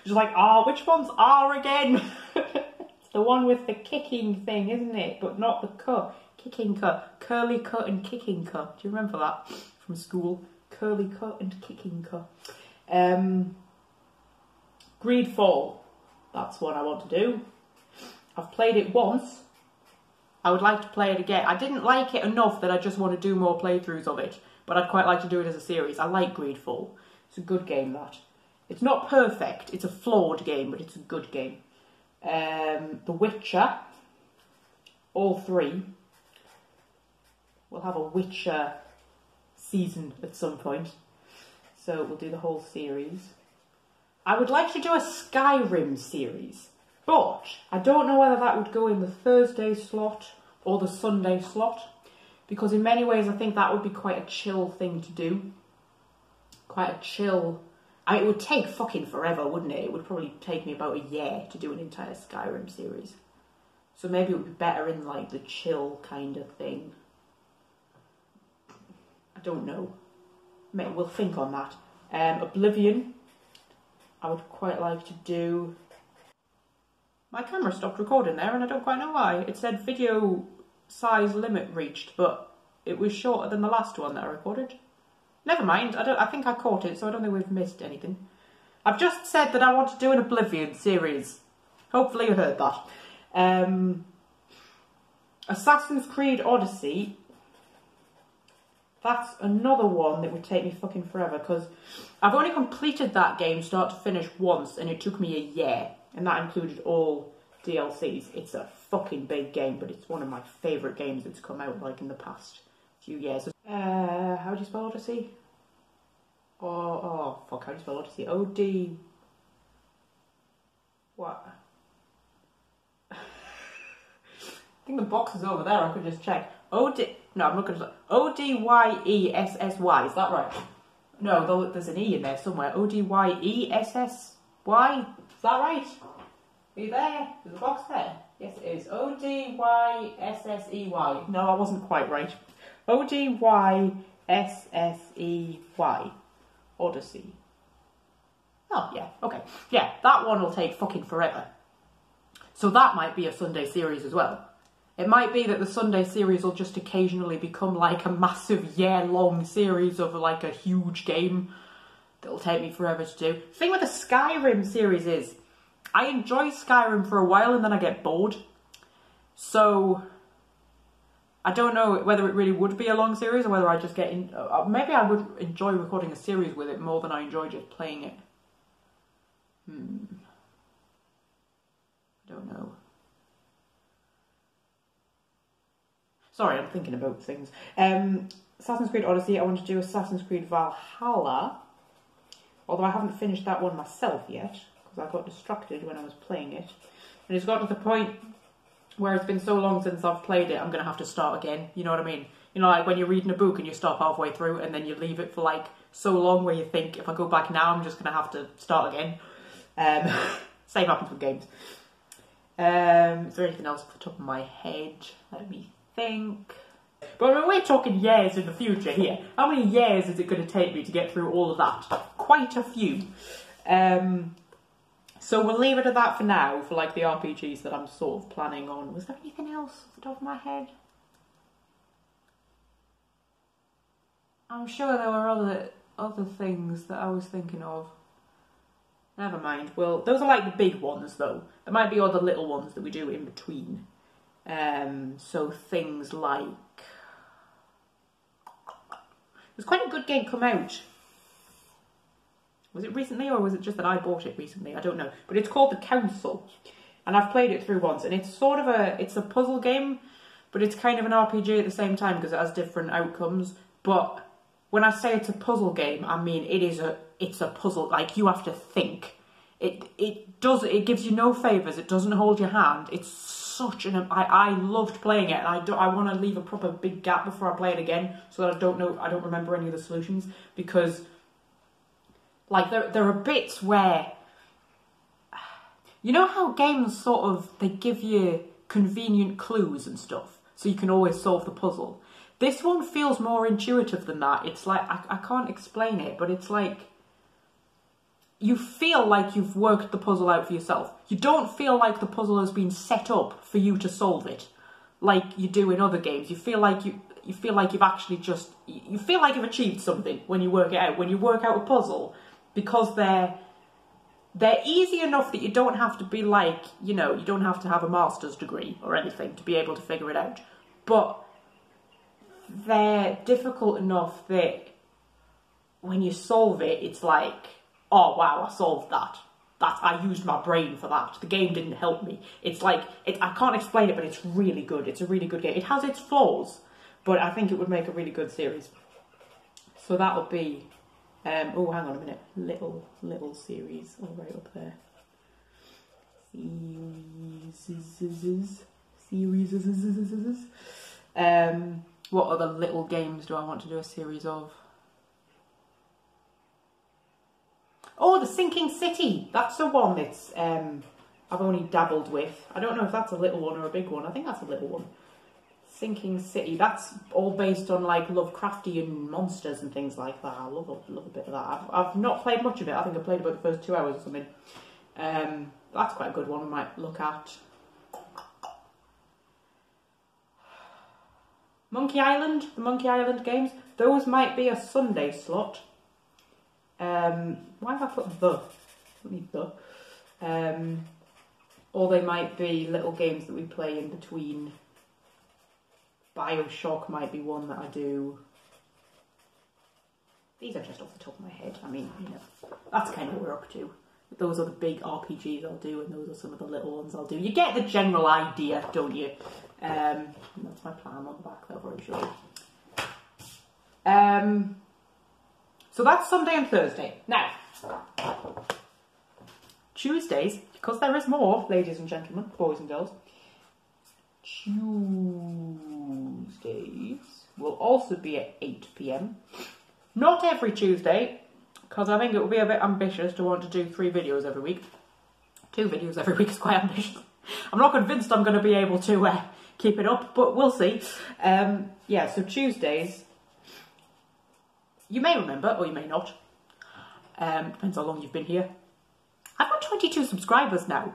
Just like, which one's R again? It's the one with the kicking thing, isn't it? But not the cut. Kicking cut. Curly cut and kicking cut. Do you remember that from school? Curly cut and kicking cut. Greedfall, that's what I want to do. I've played it once. I would like to play it again. I didn't like it enough that I just want to do more playthroughs of it, but I'd quite like to do it as a series. I like Greedfall. It's a good game, that. It's not perfect. It's a flawed game, but it's a good game. The Witcher, all 3. we'll have a Witcher season at some point. So we'll do the whole series. I would like to do a Skyrim series, but I don't know whether that would go in the Thursday slot or the Sunday slot, because in many ways I think that would be quite a chill thing to do. Quite a chill... I mean, it would take fucking forever, wouldn't it? It would probably take me about a year to do an entire Skyrim series. So maybe it would be better in like the chill kind of thing. I don't know. Maybe we'll think on that. Oblivion, I would quite like to do. My camera stopped recording there and I don't quite know why. It said video size limit reached, but it was shorter than the last one that I recorded. Never mind, I think I caught it, so I don't think we've missed anything. I've just said that I want to do an Oblivion series. Hopefully you heard that. Assassin's Creed Odyssey. That's another one that would take me fucking forever, because I've only completed that game start to finish once, and it took me a year, and that included all DLCs. It's a fucking big game, but it's one of my favourite games that's come out like in the past few years. How do you spell Odyssey? Oh fuck, how do you spell Odyssey? O-D... What? I think the box is over there, I could just check. O-D... No, I'm not going to... O-D-Y-E-S-S-Y, is that right? No, there's an E in there somewhere. O-D-Y-E-S-S-Y? Is that right? Are you there? There's a box there. Yes, it is. O-D-Y-S-S-E-Y. No, I wasn't quite right. O-D-Y-S-S-E-Y. Odyssey. Oh, yeah, okay. Yeah, that one will take fucking forever. So that might be a Sunday series as well. It might be that the Sunday series will just occasionally become like a massive year-long series of like a huge game that'll take me forever to do. The thing with the Skyrim series is, I enjoy Skyrim for a while and then I get bored. So, I don't know whether it really would be a long series or whether I just get in... maybe I would enjoy recording a series with it more than I enjoy just playing it. I don't know. Sorry, I'm thinking about things. Assassin's Creed Odyssey, I want to do Assassin's Creed Valhalla. Although I haven't finished that one myself yet, because I got distracted when I was playing it. And it's got to the point where it's been so long since I've played it, I'm going to have to start again. You know what I mean? You know, like when you're reading a book and you stop halfway through and then you leave it for like so long where you think, if I go back now, I'm just going to have to start again. Same happens with games. Is there anything else off the top of my head? Let me think. But we're talking years in the future here. How many years is it going to take me to get through all of that? Quite a few. So we'll leave it at that for now, for like the RPGs that I'm sort of planning on. Was there anything else off the top of my head? I'm sure there were other things that I was thinking of. Never mind. Well, those are like the big ones though. There might be other little ones that we do in between. So things like... There's quite a good game come out. Was it recently or was it just that I bought it recently? I don't know. But it's called The Council. And I've played it through once. And it's sort of it's a puzzle game. But it's kind of an RPG at the same time because it has different outcomes. But when I say it's a puzzle game, I mean it's a puzzle. Like, you have to think. It gives you no favours. It doesn't hold your hand. It's such an... I loved playing it. And I want to leave a proper big gap before I play it again. So that I don't remember any of the solutions. Because... like, there are bits where... You know how games sort of... they give you convenient clues and stuff? So you can always solve the puzzle. This one feels more intuitive than that. It's like... I can't explain it, but it's like... you feel like you've worked the puzzle out for yourself. You don't feel like the puzzle has been set up for you to solve it. Like you do in other games. You feel like you've actually just... you feel like you've achieved something when you work it out. When you work out a puzzle... because they're easy enough that you don't have to be like, you know, you don't have to have a master's degree or anything to be able to figure it out. But they're difficult enough that when you solve it, it's like, oh wow, I solved that. I used my brain for that. The game didn't help me. It's like, I can't explain it, but it's really good. It's a really good game. It has its flaws, But I think it would make a really good series. So that'll be, oh, hang on a minute, little series, all right up there. Series. What other little games do I want to do a series of? Oh, the Sinking City. That's the one that's I've only dabbled with. I don't know if that's a little one or a big one. I think that's a little one. Sinking City. That's all based on like Lovecraftian monsters and things like that. I love a bit of that. I've not played much of it. I think I played about the first 2 hours or something. That's quite a good one. We might look at. Monkey Island, the Monkey Island games. Those might be a Sunday slot. Why have I put the? I don't need the. Or they might be little games that we play in between. Bioshock might be one that I do. These are just off the top of my head. I mean, you know, that's kind of what we're up to. Those are the big RPGs I'll do, and those are some of the little ones I'll do. You get the general idea, don't you? And that's my plan on the back there, very sure. So that's Sunday and Thursday. Now, Tuesdays, because there is more, ladies and gentlemen, boys and girls, Tuesdays will also be at 8 PM. Not every Tuesday, because I think it would be a bit ambitious to want to do 3 videos every week. 2 videos every week is quite ambitious. I'm not convinced I'm going to be able to keep it up, but we'll see. Yeah, so Tuesdays, you may remember, or you may not. Depends how long you've been here. I've got 22 subscribers now.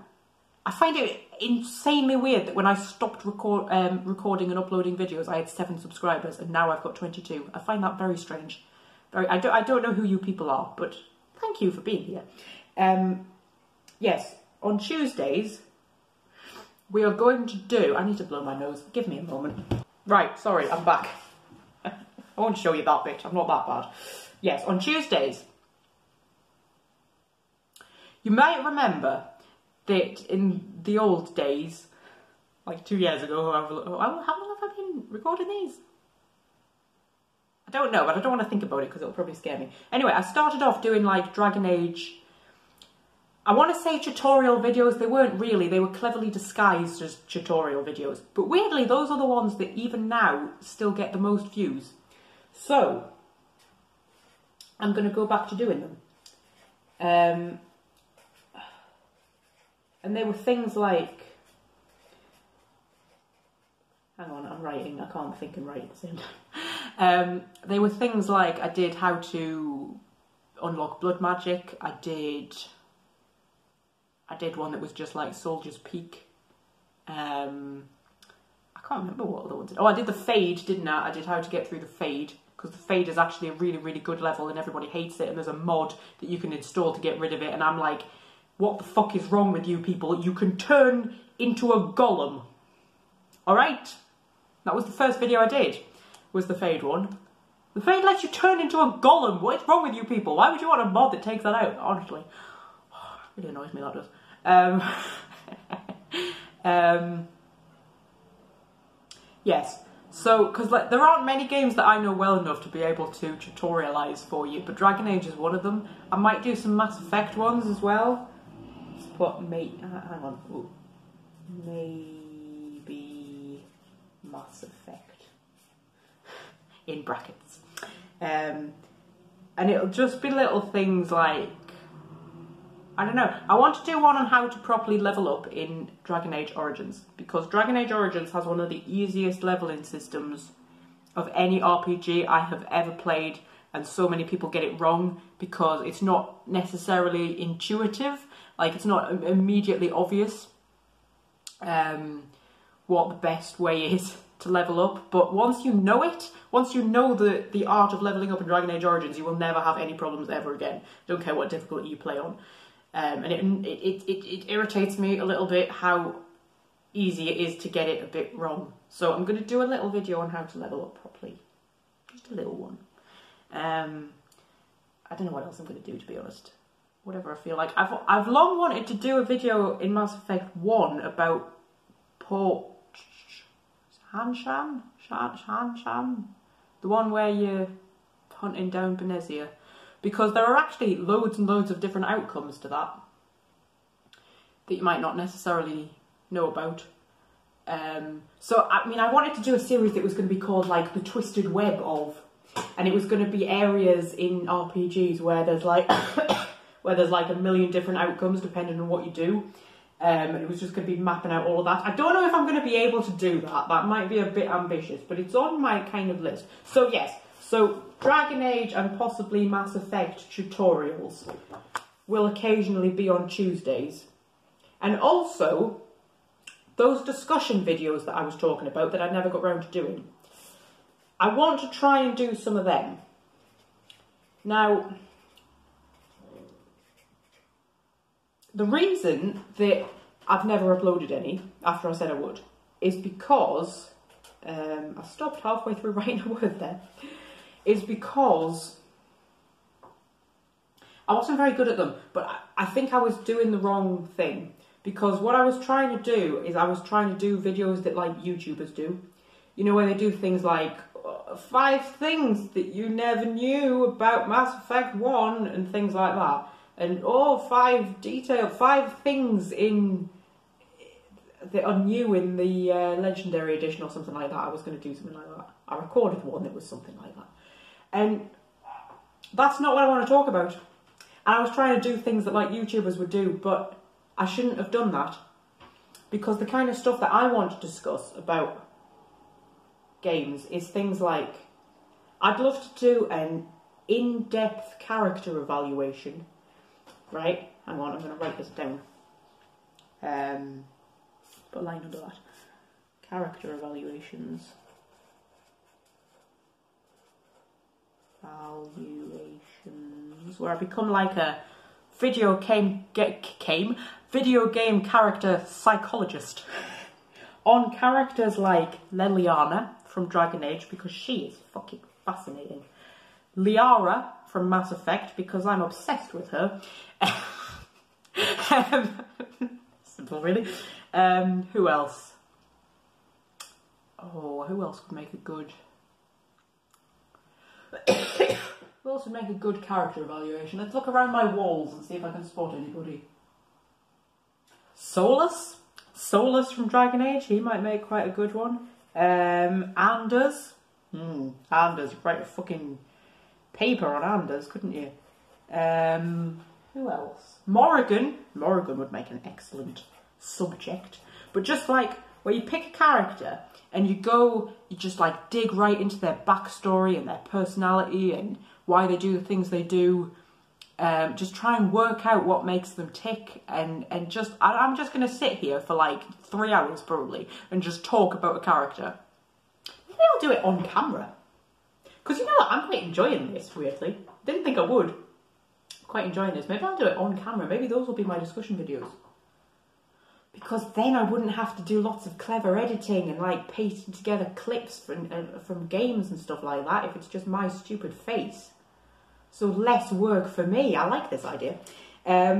I find it insanely weird that when I stopped recording and uploading videos, I had 7 subscribers, and now I've got 22. I find that very strange. I don't know who you people are, but thank you for being here. Yes, on Tuesdays, we are going to do... I need to blow my nose. Give me a moment. Right, sorry, I'm back. I won't show you that bit. I'm not that bad. Yes, on Tuesdays, you might remember that in the old days, like 2 years ago, how long have I been recording these? I don't know, but I don't want to think about it because it'll probably scare me. Anyway, I started off doing like Dragon Age. I want to say tutorial videos. They weren't really. They were cleverly disguised as tutorial videos. But weirdly, those are the ones that even now still get the most views. So, I'm going to go back to doing them. And they were things like... Hang on, I'm writing. I can't think and write at the same time. They were things like I did how to unlock blood magic. I did one that was just like Soldier's Peak. I can't remember what other ones. Oh, I did the Fade, didn't I? I did how to get through the Fade, because the Fade is actually a really, really good level and everybody hates it, and there's a mod that you can install to get rid of it, and I'm like, what the fuck is wrong with you people? You can turn into a golem. Alright? That was the first video I did, was the Fade one. The Fade lets you turn into a golem. What is wrong with you people? Why would you want a mod that takes that out? Honestly. It really annoys me, that does. Yes. So, because like, there aren't many games that I know well enough to be able to tutorialise for you, but Dragon Age is one of them. I might do some Mass Effect ones as well. Let's put hang on. Ooh. Maybe Mass Effect in brackets. And it'll just be little things like, I don't know, I want to do one on how to properly level up in Dragon Age Origins, because Dragon Age Origins has one of the easiest leveling systems of any RPG I have ever played, and so many people get it wrong because it's not necessarily intuitive, like it's not immediately obvious what the best way is to level up, but once you know it, once you know the art of leveling up in Dragon Age Origins, you will never have any problems ever again. Don't care what difficulty you play on. And it irritates me a little bit how easy it is to get it a bit wrong. So I'm going to do a little video on how to level up properly. Just a little one. I don't know what else I'm going to do, to be honest. Whatever I feel like. I've long wanted to do a video in Mass Effect 1 about Hanshan? Hanshan? The one where you're hunting down Benezia. Because there are actually loads and loads of different outcomes to that you might not necessarily know about. So, I mean, I wanted to do a series that was going to be called, like, The Twisted Web of, and it was going to be areas in RPGs where there's, like, a million different outcomes depending on what you do. It was just going to be mapping out all of that. I don't know if I'm going to be able to do that. That might be a bit ambitious, but it's on my kind of list. So, yes. So, Dragon Age and possibly Mass Effect tutorials will occasionally be on Tuesdays. And also, those discussion videos that I was talking about that I never got round to doing, I want to try and do some of them. Now, the reason that I've never uploaded any, after I said I would, is because, I stopped halfway through writing a word there, is because I wasn't very good at them, but I think I was doing the wrong thing. Because what I was trying to do is I was trying to do videos that, like, YouTubers do. You know, where they do things like 5 things that you never knew about Mass Effect 1 and things like that. And 5 things in that are new in the Legendary Edition or something like that. I was going to do something like that. I recorded one that was something like that. And that's not what I want to talk about. And I was trying to do things that, like, YouTubers would do, but I shouldn't have done that, because the kind of stuff that I want to discuss about games is things like, I'd love to do an in-depth character evaluation, right? Hang on, I'm going to write this down. Put a line under that. Character evaluations. Where I become like a video game character psychologist on characters like Leliana from Dragon Age, because she is fucking fascinating. Liara from Mass Effect, because I'm obsessed with her. Simple, really. Who else? Oh, who else would make a good... Who else would make a good character evaluation? Let's look around my walls and see if I can spot anybody. Solus? Solus from Dragon Age, he might make quite a good one. Anders? Anders, you'd write a fucking paper on Anders, couldn't you? Who else? Morrigan. Morrigan would make an excellent subject. But just like, where you pick a character and you just like dig right into their backstory and their personality and why they do the things they do. Just try and work out what makes them tick, and just, I'm just going to sit here for like 3 hours probably and just talk about a character. Maybe I'll do it on camera. Because you know what, I'm quite enjoying this, weirdly. Didn't think I would. Quite enjoying this. Maybe I'll do it on camera. Maybe those will be my discussion videos. Because then I wouldn't have to do lots of clever editing and like pasting together clips from games and stuff like that if it's just my stupid face. So less work for me. I like this idea. Yeah,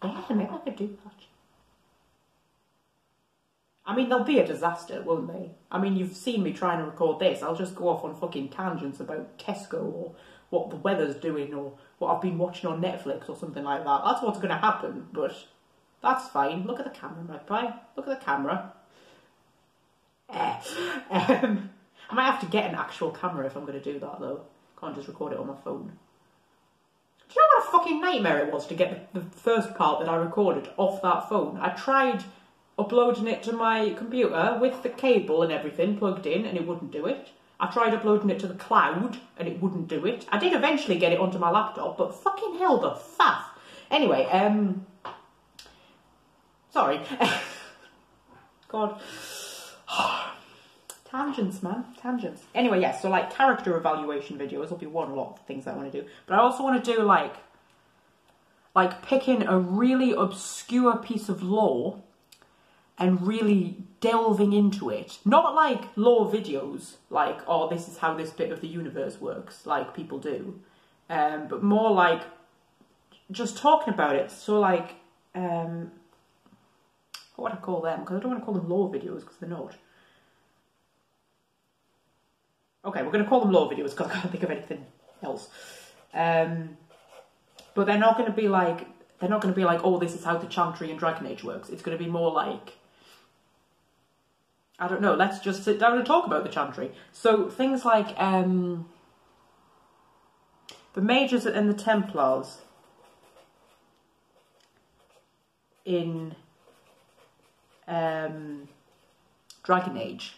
maybe I could do that. I mean, they'll be a disaster, won't they? I mean, you've seen me trying to record this. I'll just go off on fucking tangents about Tesco or what the weather's doing or what I've been watching on Netflix or something like that. That's what's going to happen, but that's fine. Look at the camera, Magpie. Look at the camera. I might have to get an actual camera if I'm going to do that, though. Can't just record it on my phone. Do you know what a fucking nightmare it was to get the first part that I recorded off that phone? I tried uploading it to my computer with the cable and everything plugged in and it wouldn't do it. I tried uploading it to the cloud and it wouldn't do it. I did eventually get it onto my laptop, but fucking hell, the faff. Anyway, sorry. God. Tangents, man. Tangents. Anyway, yes, so like character evaluation videos will be one lot of things I want to do. But I also want to do like picking a really obscure piece of lore and really delving into it. Not like lore videos, like, oh, this is how this bit of the universe works, like people do. But more like just talking about it. So like, what would I call them? Because I don't want to call them lore videos because they're not. Okay, we're going to call them lore videos because I can't think of anything else. But they're not going to be like, oh, this is how the Chantry in Dragon Age works. It's going to be more like, I don't know, let's just sit down and talk about the Chantry. So things like the Mages and the Templars in Dragon Age.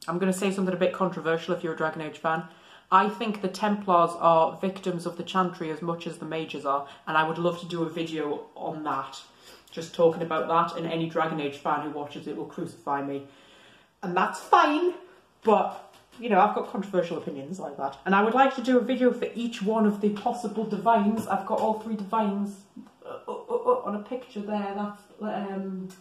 I'm going to say something a bit controversial if you're a Dragon Age fan. I think the Templars are victims of the Chantry as much as the Mages are, and I would love to do a video on that, just talking about that, and any Dragon Age fan who watches it will crucify me. And that's fine, but, you know, I've got controversial opinions like that. And I would like to do a video for each one of the possible divines. I've got all 3 divines on a picture there. That's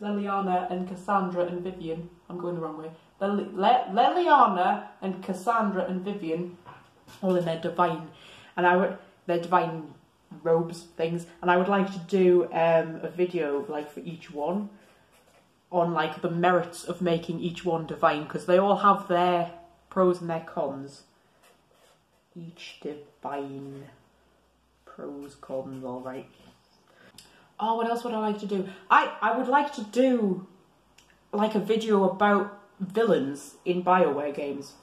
Leliana and Cassandra and Vivian. I'm going the wrong way. Leliana and Cassandra and Vivian, all in their divine, and their divine robes things, and I would like to do a video like for each one on like the merits of making each one divine, because they all have their pros and their cons. Each divine, pros, cons, all right. Oh, what else would I like to do? I would like to do like a video about villains in Bioware games,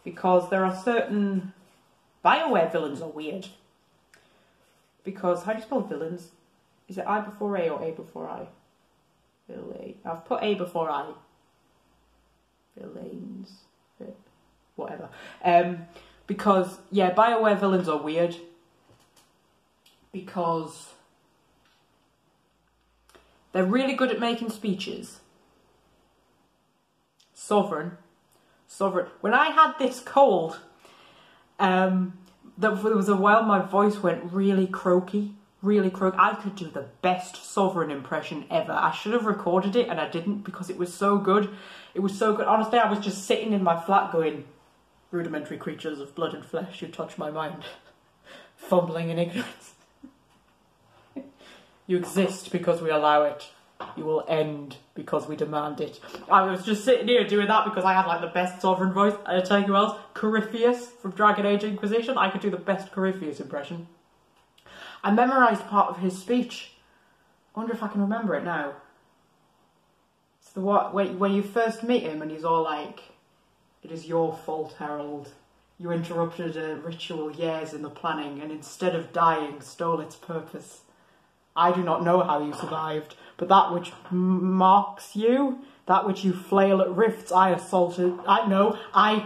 because there are certain Bioware villains are weird. Because how do you spell villains? Is it I before A or A before I? I've put A before I. Villains, whatever. Because yeah, Bioware villains are weird. Because they're really good at making speeches. Sovereign. When I had this cold, there was a while my voice went really croaky. I could do the best Sovereign impression ever. I should have recorded it and I didn't because it was so good. It was so good. Honestly, I was just sitting in my flat going, rudimentary creatures of blood and flesh who touch my mind. Fumbling in ignorance. You exist because we allow it. You will end because we demand it. I was just sitting here doing that because I had like the best Sovereign voice. I'll tell you who else. Corypheus from Dragon Age Inquisition. I could do the best Corypheus impression. I memorised part of his speech. I wonder if I can remember it now. It's the what when you first meet him and he's all like, "It is your fault, Herald. You interrupted a ritual years in the planning and instead of dying stole its purpose. I do not know how you survived, but that which marks you, that which you flail at rifts, I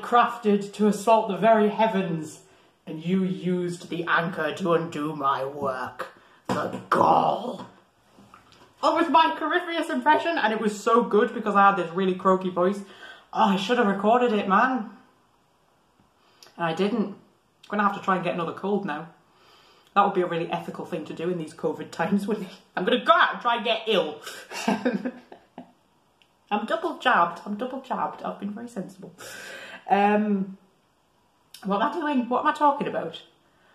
crafted to assault the very heavens, and you used the anchor to undo my work. The gall." That was my Corypheus impression, and it was so good because I had this really croaky voice. Oh, I should have recorded it, man. And I didn't. I'm going to have to try and get another cold now. That would be a really ethical thing to do in these COVID times, wouldn't it? I'm going to go out and try and get ill. I'm double jabbed. I've been very sensible. What am I doing? What am I talking about?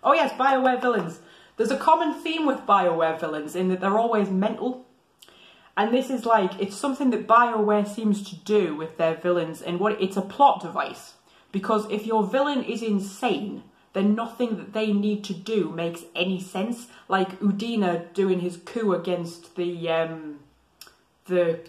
Oh yes, Bioware villains. There's a common theme with Bioware villains in that they're always mental. And this is like, it's something that Bioware seems to do with their villains, and it's a plot device. Because if your villain is insane, then nothing that they need to do makes any sense. Like Udina doing his coup against the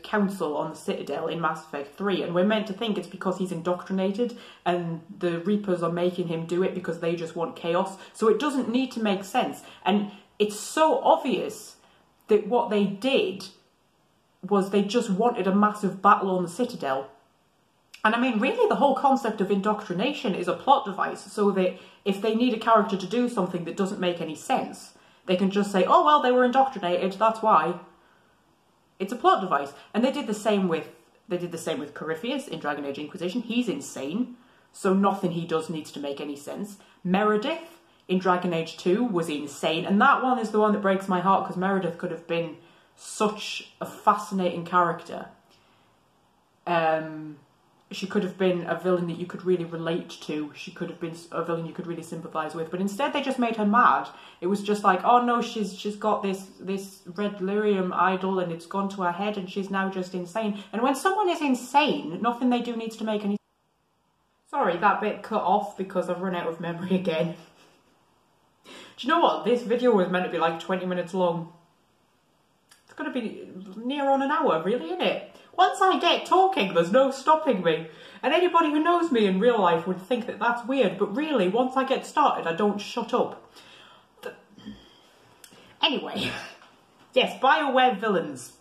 council on the Citadel in Mass Effect 3, and we're meant to think it's because he's indoctrinated and the Reapers are making him do it because they just want chaos. So it doesn't need to make sense. And it's so obvious that what they did was they just wanted a massive battle on the Citadel. And I mean, really, the whole concept of indoctrination is a plot device, so that if they need a character to do something that doesn't make any sense, they can just say, oh, well, they were indoctrinated, that's why. It's a plot device. And they did the same with Corypheus in Dragon Age Inquisition. He's insane, so nothing he does needs to make any sense. Meredith in Dragon Age 2 was insane, and that one is the one that breaks my heart, because Meredith could have been such a fascinating character. She could have been a villain that you could really relate to. She could have been a villain you could really sympathise with. But instead they just made her mad. It was just like, oh no, she's got this red lyrium idol and it's gone to her head and she's now just insane. And when someone is insane, nothing they do needs to make any sense. Sorry, that bit cut off because I've run out of memory again. Do you know what? This video was meant to be like 20 minutes long. It's going to be near on an hour, really, isn't it? Once I get talking, there's no stopping me. And anybody who knows me in real life would think that that's weird, but really, once I get started, I don't shut up. Anyway, yes, Bioware Villains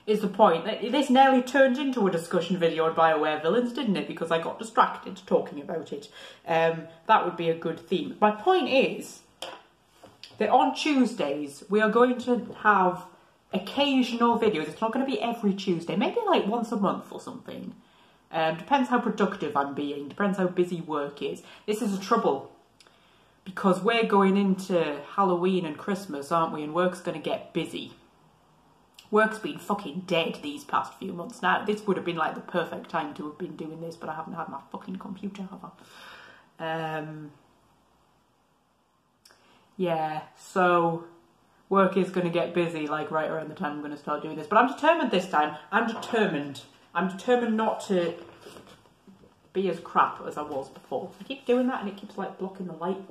is the point. This nearly turned into a discussion video on Bioware Villains, didn't it? Because I got distracted talking about it. That would be a good theme. My point is that on Tuesdays, we are going to have occasional videos. It's not going to be every Tuesday, maybe like once a month or something. Depends how productive I'm being, depends how busy work is. This is a trouble, because we're going into Halloween and Christmas, aren't we? And work's going to get busy. Work's been fucking dead these past few months now. This would have been like the perfect time to have been doing this, but I haven't had my fucking computer, have I? Yeah, so work is going to get busy like right around the time I'm going to start doing this. But I'm determined this time. I'm determined not to be as crap as I was before. I keep doing that and it keeps like blocking the light.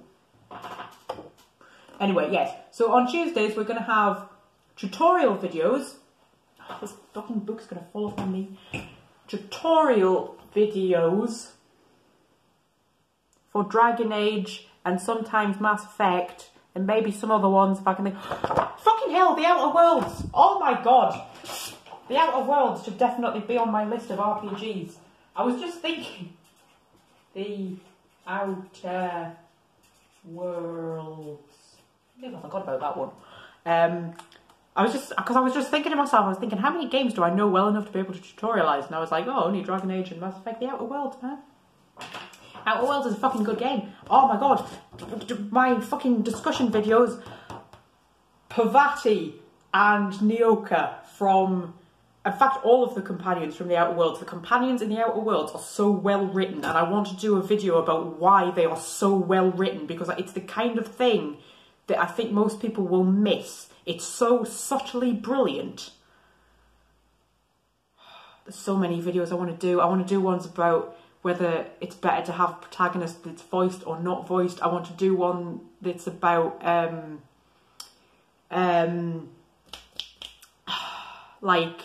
Anyway, yes. So on Tuesdays we're going to have tutorial videos. Oh, this fucking book's going to fall off on me. Tutorial videos for Dragon Age and sometimes Mass Effect and maybe some other ones if I can think. Fucking hell, the Outer Worlds! Oh my god! The Outer Worlds should definitely be on my list of RPGs. I was just thinking. The Outer Worlds. I think I forgot about that one. I was just thinking to myself, I was thinking, how many games do I know well enough to be able to tutorialise? And I was like, oh, only Dragon Age and Mass Effect, the Outer Worlds, man. Outer Worlds is a fucking good game. Oh my god. My fucking discussion videos. Pavati and Nyoka from... In fact, all of the companions from the Outer Worlds, the companions in the Outer Worlds are so well written, and I want to do a video about why they are so well written, because it's the kind of thing that I think most people will miss. It's so subtly brilliant. There's so many videos I want to do. I want to do ones about whether it's better to have a protagonist that's voiced or not voiced. I want to do one that's about like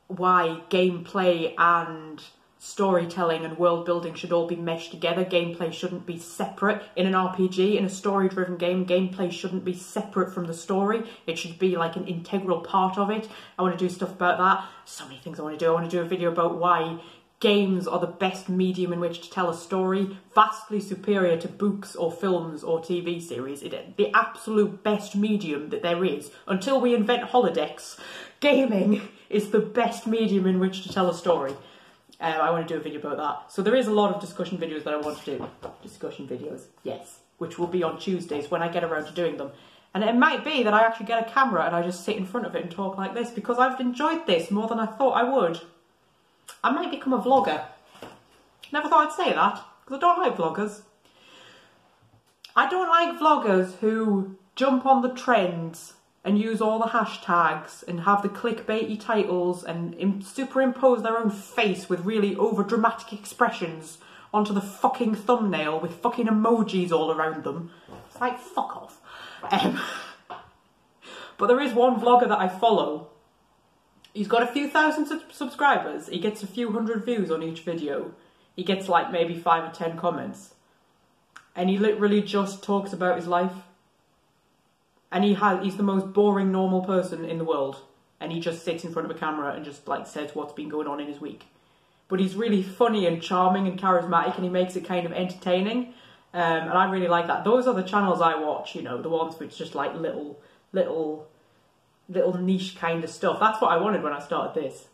why gameplay and storytelling and world building should all be meshed together. Gameplay shouldn't be separate. In an RPG, in a story driven game, gameplay shouldn't be separate from the story. It should be like an integral part of it. I want to do stuff about that. So many things I want to do. I want to do a video about why games are the best medium in which to tell a story, vastly superior to books or films or TV series. The absolute best medium that there is. Until we invent holodecks, gaming is the best medium in which to tell a story. I want to do a video about that. So there is a lot of discussion videos that I want to do. Discussion videos, yes. Which will be on Tuesdays when I get around to doing them. And it might be that I actually get a camera and I just sit in front of it and talk like this, because I've enjoyed this more than I thought I would. I might become a vlogger. Never thought I'd say that, because I don't like vloggers. I don't like vloggers who jump on the trends and use all the hashtags and have the clickbaity titles and superimpose their own face with really over-dramatic expressions onto the fucking thumbnail with fucking emojis all around them. It's like, fuck off. But there is one vlogger that I follow. He's got a few thousand subscribers. He gets a few hundred views on each video. He gets like maybe 5 or 10 comments. And he literally just talks about his life. And he's the most boring normal person in the world. And he just sits in front of a camera and just like says what's been going on in his week. But he's really funny and charming and charismatic, and he makes it kind of entertaining. And I really like that. Those are the channels I watch, you know, the ones which just like little niche kind of stuff. That's what I wanted when I started this.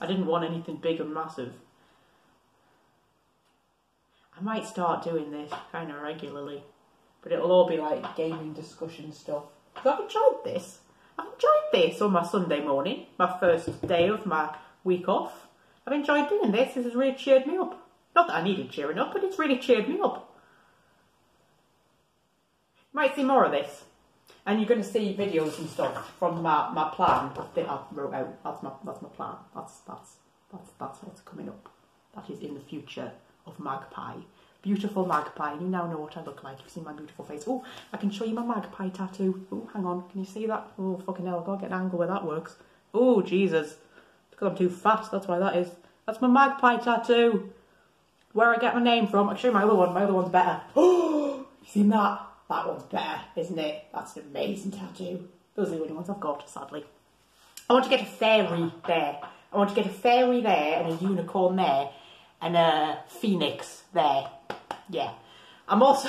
I didn't want anything big and massive. I might start doing this kind of regularly, but it'll all be like gaming discussion stuff. Because I've enjoyed this. I've enjoyed this on my Sunday morning, my first day of my week off. I've enjoyed doing this. This has really cheered me up. Not that I needed cheering up, but it's really cheered me up. You might see more of this. And you're going to see videos and stuff from my plan that I wrote out. That's my plan. That's what's coming up. That is in the future of magpie. Beautiful magpie, and you now know what I look like. You've seen my beautiful face. Oh, I can show you my magpie tattoo. Oh, hang on, can you see that? Oh, fucking hell, I've got to get an angle where that works. Oh, Jesus. Because I'm too fat, that's why that is. That's my magpie tattoo. Where I get my name from. I can show you my other one. My other one's better. Oh, you seen that? That one's better, isn't it? That's an amazing tattoo. Those are the only ones I've got, sadly. I want to get a fairy there. I want to get a fairy there and a unicorn there and a phoenix there. Yeah. I'm also...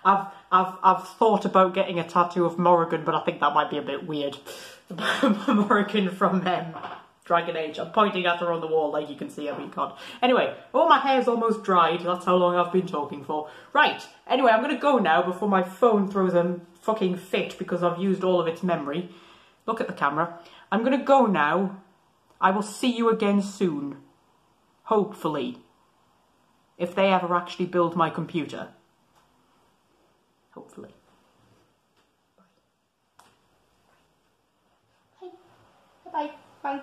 I've thought about getting a tattoo of Morrigan, but I think that might be a bit weird. Morrigan from Dragon Age. I'm pointing at her on the wall like you can see. I mean, God. Anyway, oh, my hair's almost dried. That's how long I've been talking for. Right. Anyway, I'm going to go now before my phone throws a fucking fit because I've used all of its memory. Look at the camera. I'm going to go now. I will see you again soon. Hopefully. If they ever actually build my computer. Hopefully. Bye. Bye. Bye. Bye.